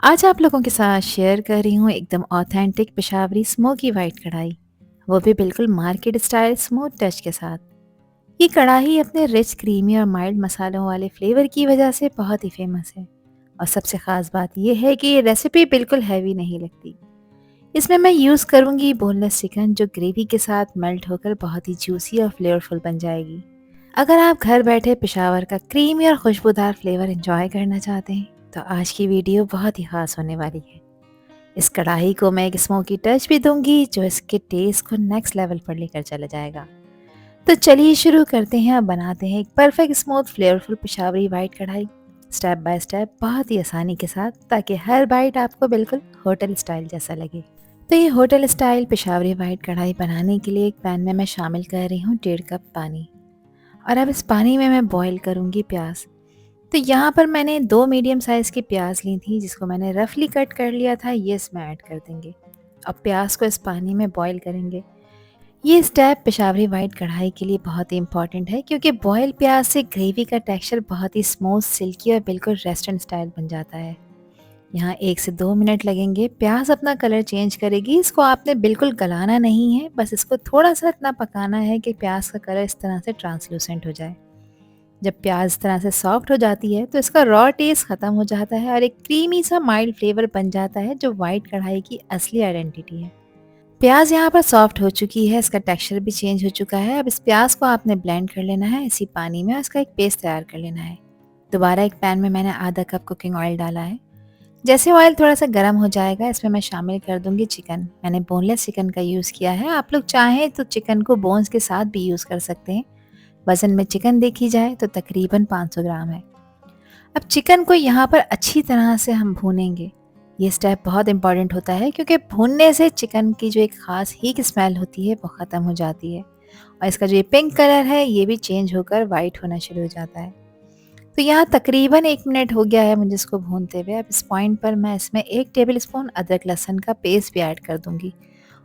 आज आप लोगों के साथ शेयर कर रही हूँ एकदम ऑथेंटिक पेशावरी स्मोकी वाइट कढ़ाई, वो भी बिल्कुल मार्केट स्टाइल स्मूथ टच के साथ। ये कढ़ाई अपने रिच क्रीमी और माइल्ड मसालों वाले फ्लेवर की वजह से बहुत ही फेमस है। और सबसे ख़ास बात यह है कि ये रेसिपी बिल्कुल हैवी नहीं लगती। इसमें मैं यूज़ करूँगी बोनलेस चिकन जो ग्रेवी के साथ मेल्ट होकर बहुत ही जूसी और फ्लेवरफुल बन जाएगी। अगर आप घर बैठे पेशावर का क्रीमी और खुशबूदार फ्लेवर एंजॉय करना चाहते हैं तो आज की वीडियो बहुत ही खास होने वाली है। इस कढ़ाई को मैं एक स्मोकी टच भी दूंगी जो इसके टेस्ट को नेक्स्ट लेवल पर लेकर चला जाएगा। तो चलिए शुरू करते हैं और बनाते हैं एक perfect smooth flavourful Peshawari white कढ़ाई, स्टेप बाय स्टेप बहुत ही आसानी के साथ, ताकि हर बाइट आपको बिल्कुल होटल स्टाइल जैसा लगे। तो ये होटल स्टाइल पेशावरी वाइट कढ़ाई बनाने के लिए एक पैन में मैं शामिल कर रही हूँ 1.5 कप पानी। और अब इस पानी में मैं बॉईल करूँगी प्याज। तो यहाँ पर मैंने 2 मीडियम साइज़ की प्याज ली थी जिसको मैंने रफली कट कर लिया था, ये इसमें ऐड कर देंगे। अब प्याज को इस पानी में बॉईल करेंगे। ये स्टेप पेशावरी वाइट कढ़ाई के लिए बहुत ही इंपॉर्टेंट है क्योंकि बॉयल प्याज से ग्रेवी का टेक्सचर बहुत ही स्मूथ, सिल्की और बिल्कुल रेस्टोरेंट स्टाइल बन जाता है। यहाँ 1 से 2 मिनट लगेंगे। प्याज अपना कलर चेंज करेगी, इसको आपने बिल्कुल गलाना नहीं है, बस इसको थोड़ा सा इतना पकाना है कि प्याज का कलर इस तरह से ट्रांसलूसेंट हो जाए। जब प्याज इस तरह से सॉफ्ट हो जाती है तो इसका रॉ टेस्ट ख़त्म हो जाता है और एक क्रीमी सा माइल्ड फ्लेवर बन जाता है जो वाइट कढ़ाई की असली आइडेंटिटी है। प्याज यहाँ पर सॉफ्ट हो चुकी है, इसका टेक्सचर भी चेंज हो चुका है। अब इस प्याज को आपने ब्लेंड कर लेना है इसी पानी में और इसका एक पेस्ट तैयार कर लेना है। दोबारा एक पैन में मैंने आधा कप कुकिंग ऑयल डाला है। जैसे ऑयल थोड़ा सा गर्म हो जाएगा इसमें मैं शामिल कर दूंगी चिकन। मैंने बोनलेस चिकन का यूज़ किया है, आप लोग चाहें तो चिकन को बोन्स के साथ भी यूज़ कर सकते हैं। वज़न में चिकन देखी जाए तो तकरीबन 500 ग्राम है। अब चिकन को यहाँ पर अच्छी तरह से हम भूनेंगे। ये स्टेप बहुत इंपॉर्टेंट होता है क्योंकि भूनने से चिकन की जो एक ख़ास हीट स्मेल होती है वो ख़त्म हो जाती है और इसका जो ये पिंक कलर है ये भी चेंज होकर वाइट होना शुरू हो जाता है। तो यहाँ तकरीबन 1 मिनट हो गया है मुझे इसको भूनते हुए। अब इस पॉइंट पर मैं इसमें 1 टेबल स्पून अदरक लहसुन का पेस्ट भी ऐड कर दूँगी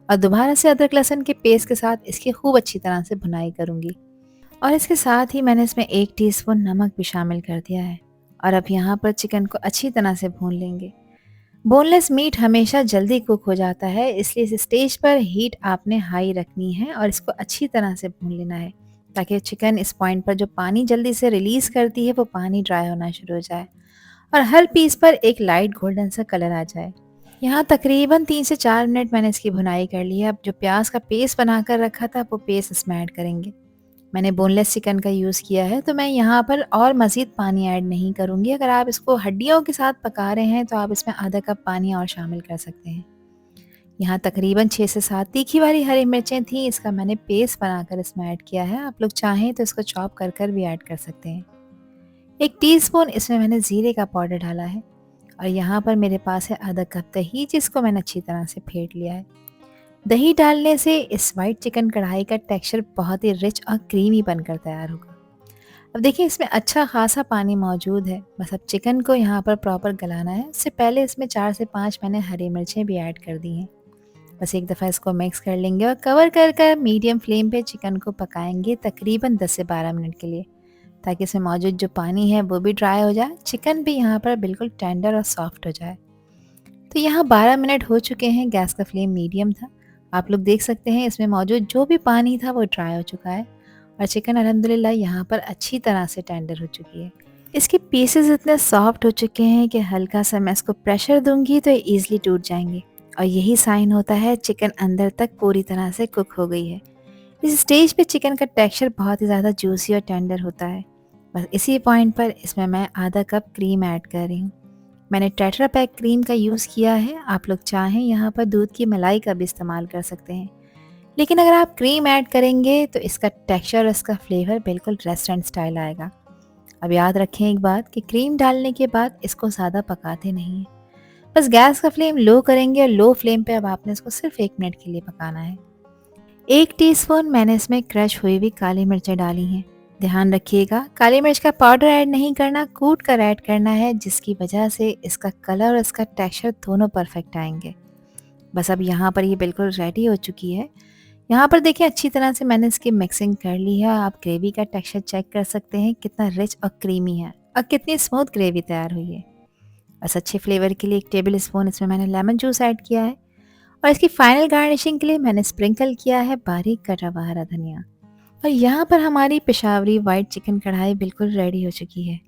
और दोबारा से अदरक लहसुन के पेस्ट के साथ इसकी खूब अच्छी तरह से भुनाई करूँगी। और इसके साथ ही मैंने इसमें 1 टीस्पून नमक भी शामिल कर दिया है। और अब यहाँ पर चिकन को अच्छी तरह से भून लेंगे। बोनलेस मीट हमेशा जल्दी कुक हो जाता है, इसलिए इस स्टेज पर हीट आपने हाई रखनी है और इसको अच्छी तरह से भून लेना है ताकि चिकन इस पॉइंट पर जो पानी जल्दी से रिलीज़ करती है वो पानी ड्राई होना शुरू हो जाए और हर पीस पर एक लाइट गोल्डन सा कलर आ जाए। यहाँ तकरीबन 3 से 4 मिनट मैंने इसकी भुनाई कर ली है। अब जो प्याज का पेस्ट बनाकर रखा था वो पेस्ट इसमें ऐड करेंगे। मैंने बोनलेस चिकन का यूज़ किया है तो मैं यहाँ पर और मज़ीद पानी ऐड नहीं करूँगी। अगर आप इसको हड्डियों के साथ पका रहे हैं तो आप इसमें आधा कप पानी और शामिल कर सकते हैं। यहाँ तकरीबन 6 से 7 तीखी वाली हरी मिर्चें थीं, इसका मैंने पेस्ट बनाकर इसमें ऐड किया है। आप लोग चाहें तो इसको चॉप कर भी ऐड कर सकते हैं। 1 टीस्पून इसमें मैंने ज़ीरे का पाउडर डाला है और यहाँ पर मेरे पास है आधा कप दही जिसको मैंने अच्छी तरह से फेंट लिया है। दही डालने से इस वाइट चिकन कढ़ाई का टेक्सचर बहुत ही रिच और क्रीमी बनकर तैयार होगा। अब देखिए इसमें अच्छा खासा पानी मौजूद है, बस अब चिकन को यहाँ पर प्रॉपर गलाना है। उससे पहले इसमें 4 से 5 मैंने हरी मिर्चें भी ऐड कर दी हैं। बस एक दफ़ा इसको मिक्स कर लेंगे और कवर कर मीडियम फ्लेम पे चिकन को पकाएंगे तकरीबन 10 से 12 मिनट के लिए, ताकि इसमें मौजूद जो पानी है वो भी ड्राई हो जाए, चिकन भी यहाँ पर बिल्कुल टेंडर और सॉफ्ट हो जाए। तो यहाँ 12 मिनट हो चुके हैं, गैस का फ्लेम मीडियम था। आप लोग देख सकते हैं इसमें मौजूद जो भी पानी था वो ड्राई हो चुका है और चिकन अल्हम्दुलिल्लाह यहाँ पर अच्छी तरह से टेंडर हो चुकी है। इसके पीसेस इतने सॉफ्ट हो चुके हैं कि हल्का सा मैं इसको प्रेशर दूंगी तो ये ईजिली टूट जाएंगे और यही साइन होता है चिकन अंदर तक पूरी तरह से कुक हो गई है। इस स्टेज पे चिकन का टेक्सचर बहुत ही ज़्यादा जूसी और टेंडर होता है। बस इसी पॉइंट पर इसमें मैं आधा कप क्रीम ऐड कर रही हूँ। मैंने टेट्रा पैक क्रीम का यूज़ किया है, आप लोग चाहें यहाँ पर दूध की मलाई का भी इस्तेमाल कर सकते हैं। लेकिन अगर आप क्रीम ऐड करेंगे तो इसका टेक्सचर और इसका फ्लेवर बिल्कुल रेस्टोरेंट स्टाइल आएगा। अब याद रखें एक बात कि क्रीम डालने के बाद इसको ज़्यादा पकाते नहीं हैं। बस गैस का फ्लेम लो करेंगे और लो फ्लेम पे अब आपने इसको सिर्फ 1 मिनट के लिए पकाना है। 1 टीस्पून मैंने इसमें क्रश हुई हुई काली मिर्चें डाली हैं। ध्यान रखिएगा काली मिर्च का पाउडर ऐड नहीं करना, कूट कर ऐड करना है, जिसकी वजह से इसका कलर और इसका टेक्सचर दोनों परफेक्ट आएंगे। बस अब यहाँ पर ये बिल्कुल रेडी हो चुकी है। यहाँ पर देखिए अच्छी तरह से मैंने इसकी मिक्सिंग कर ली है। आप ग्रेवी का टेक्सचर चेक कर सकते हैं कितना रिच और क्रीमी है और कितनी स्मूथ ग्रेवी तैयार हुई है। बस अच्छे फ्लेवर के लिए 1 टेबल स्पून इसमें मैंने लेमन जूस ऐड किया है और इसकी फाइनल गार्निशिंग के लिए मैंने स्प्रिंकल किया है बारीक कटा हुआ हरा धनिया। और यहाँ पर हमारी पेशावरी वाइट चिकन कढ़ाई बिल्कुल रेडी हो चुकी है।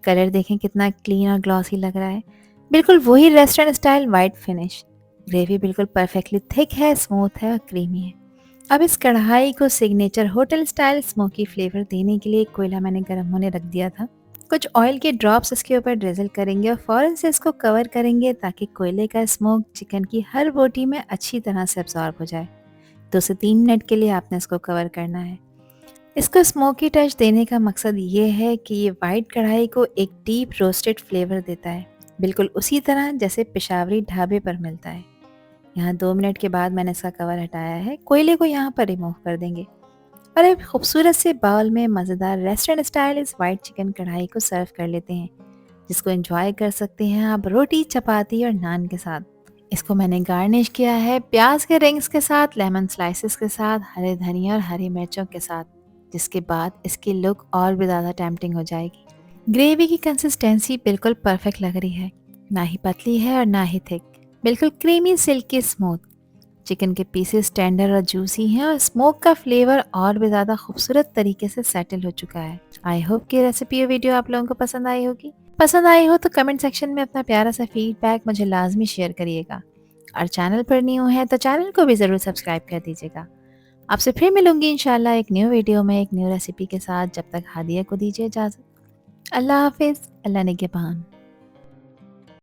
कलर देखें कितना क्लीन और ग्लॉसी लग रहा है, बिल्कुल वही restaurant style white finish. Gravy बिल्कुल परफेक्टली थिक है, स्मूथ है और क्रीमी है। अब इस कढ़ाई को signature hotel style smoky flavour देने के लिए एक कोयला मैंने गर्म होने रख दिया था। कुछ ऑयल के ड्रॉप्स इसके ऊपर ड्रिजल करेंगे और फ़ौरन से इसको कवर करेंगे ताकि कोयले का स्मोक चिकन की हर बोटी में अच्छी तरह से अब्सॉर्ब हो जाए। 2 से 3 मिनट के लिए आपने इसको कवर करना है। इसको स्मोकी टच देने का मकसद ये है कि ये वाइट कढ़ाई को एक डीप रोस्टेड फ्लेवर देता है, बिल्कुल उसी तरह जैसे पेशावरी ढाबे पर मिलता है। यहाँ 2 मिनट के बाद मैंने इसका कवर हटाया है। कोयले को यहाँ पर रिमूव कर देंगे और एक खूबसूरत से बाउल में मज़ेदार रेस्टोरेंट स्टाइल इस वाइट चिकन कढ़ाई को सर्व कर लेते हैं, जिसको एंजॉय कर सकते हैं आप रोटी, चपाती और नान के साथ। इसको मैंने गार्निश किया है प्याज के रिंग्स के साथ, लेमन स्लाइसेस के साथ, हरे धनिया और हरी मिर्चों के साथ, जिसके बाद इसकी लुक और भी ज़्यादा टेम्पटिंग हो जाएगी। ग्रेवी की कंसिस्टेंसी बिल्कुल परफेक्ट लग रही है, ना ही पतली है और ना ही थिक, बिल्कुल क्रीमी सिल्की स्मूथ। चिकन के पीसेस टेंडर और जूसी हैं और स्मोक का फ्लेवर और भी ज़्यादा खूबसूरत तरीके से सेटल हो चुका है। आई होप कि रेसिपी और वीडियो आप लोगों को पसंद आई होगी। पसंद आई हो तो कमेंट सेक्शन में अपना प्यारा सा फीडबैक मुझे लाजमी शेयर करिएगा और चैनल पर न्यू है तो चैनल को भी ज़रूर सब्सक्राइब कर दीजिएगा। आपसे फिर मिलूंगी इंशाल्लाह एक न्यू वीडियो में एक न्यू रेसिपी के साथ। जब तक हादिया को दीजिए इजाज़त। अल्लाह हाफिज़। अल्लाह निगहबान।